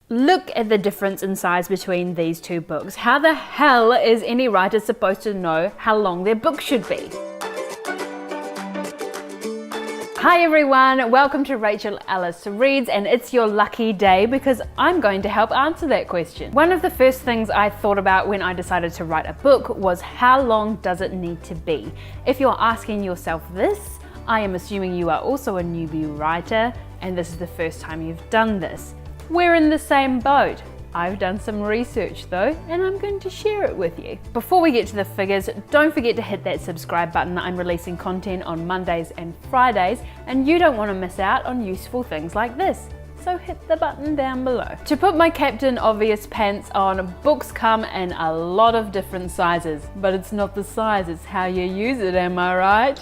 Look at the difference in size between these two books. How the hell is any writer supposed to know how long their book should be? Hi everyone, welcome to Rachel Ellis Reads, and it's your lucky day because I'm going to help answer that question. One of the first things I thought about when I decided to write a book was how long does it need to be? If you're asking yourself this, I am assuming you are also a newbie writer and this is the first time you've done this. We're in the same boat. I've done some research though, and I'm going to share it with you. Before we get to the figures, don't forget to hit that subscribe button. I'm releasing content on Mondays and Fridays, and you don't want to miss out on useful things like this. So hit the button down below. To put my Captain Obvious pants on, books come in a lot of different sizes, but it's not the size, it's how you use it, am I right?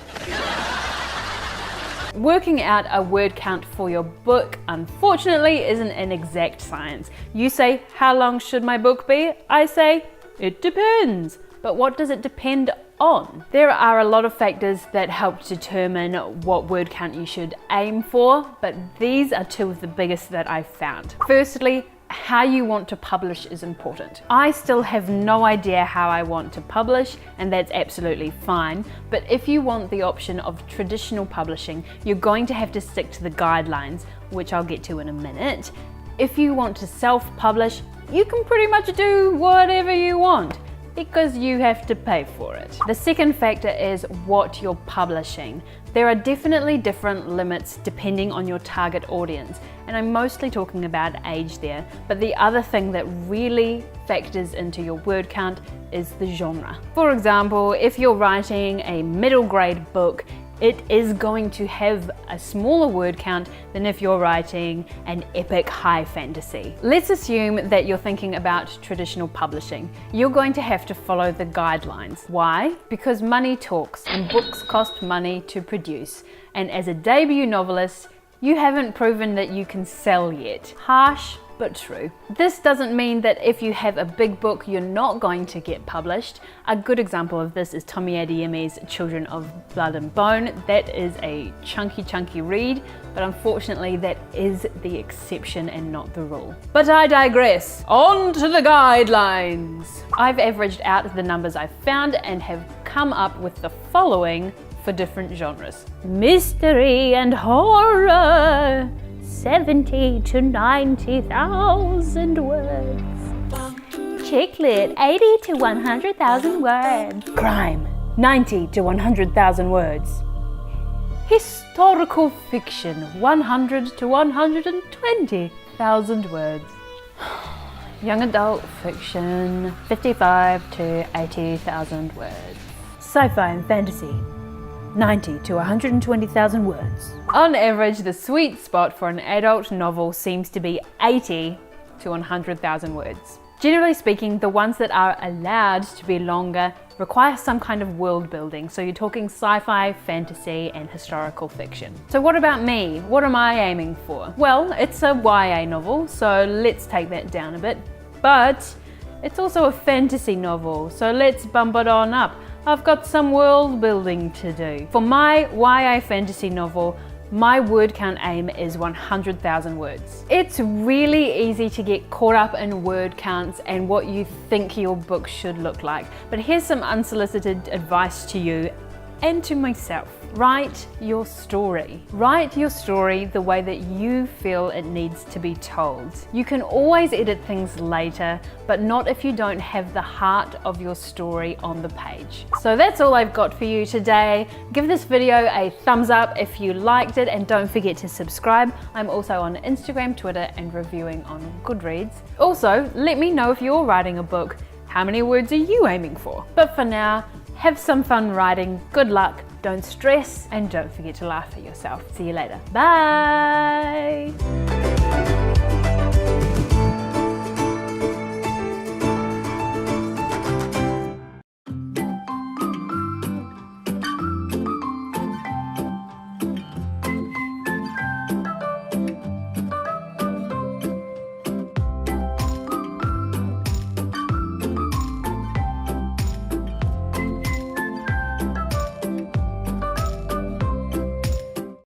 Working out a word count for your book, unfortunately, isn't an exact science. You say, how long should my book be? I say, it depends. But what does it depend on? There are a lot of factors that help determine what word count you should aim for, but these are two of the biggest that I've found. Firstly, how you want to publish is important. I still have no idea how I want to publish, and that's absolutely fine. But if you want the option of traditional publishing, you're going to have to stick to the guidelines, which I'll get to in a minute. If you want to self-publish, you can pretty much do whatever you want, because you have to pay for it. The second factor is what you're publishing. There are definitely different limits depending on your target audience, and I'm mostly talking about age there, but the other thing that really factors into your word count is the genre. For example, if you're writing a middle grade book, it is going to have a smaller word count than if you're writing an epic high fantasy. Let's assume that you're thinking about traditional publishing. You're going to have to follow the guidelines. Why? Because money talks and books cost money to produce. And as a debut novelist, you haven't proven that you can sell yet. Harsh, but true. This doesn't mean that if you have a big book, you're not going to get published. A good example of this is Tommy Adeyemi's Children of Blood and Bone. That is a chunky read, but unfortunately that is the exception and not the rule. But I digress. On to the guidelines. I've averaged out the numbers I've found and have come up with the following for different genres. Mystery and horror, 70 to 90,000 words. Chick lit, 80 to 100,000 words. Crime, 90 to 100,000 words. Historical fiction, 100 to 120,000 words. Young adult fiction, 55 to 80,000 words. Sci-fi and fantasy, 90 to 120,000 words. On average, the sweet spot for an adult novel seems to be 80 to 100,000 words. Generally speaking, the ones that are allowed to be longer require some kind of world building. So you're talking sci-fi, fantasy, and historical fiction. So what about me? What am I aiming for? Well, it's a YA novel, so let's take that down a bit. But it's also a fantasy novel, so let's bump it on up. I've got some world building to do. For my YA fantasy novel, my word count aim is 100,000 words. It's really easy to get caught up in word counts and what you think your book should look like. But here's some unsolicited advice to you and to myself. Write your story. Write your story the way that you feel it needs to be told. You can always edit things later, but not if you don't have the heart of your story on the page. So that's all I've got for you today. Give this video a thumbs up if you liked it, and don't forget to subscribe. I'm also on Instagram, Twitter, and reviewing on GOODREADS. Also, let me know if you're writing a book. How many words are you aiming for? But for now, have some fun writing, good luck, don't stress, and don't forget to laugh at yourself. See you later. Bye!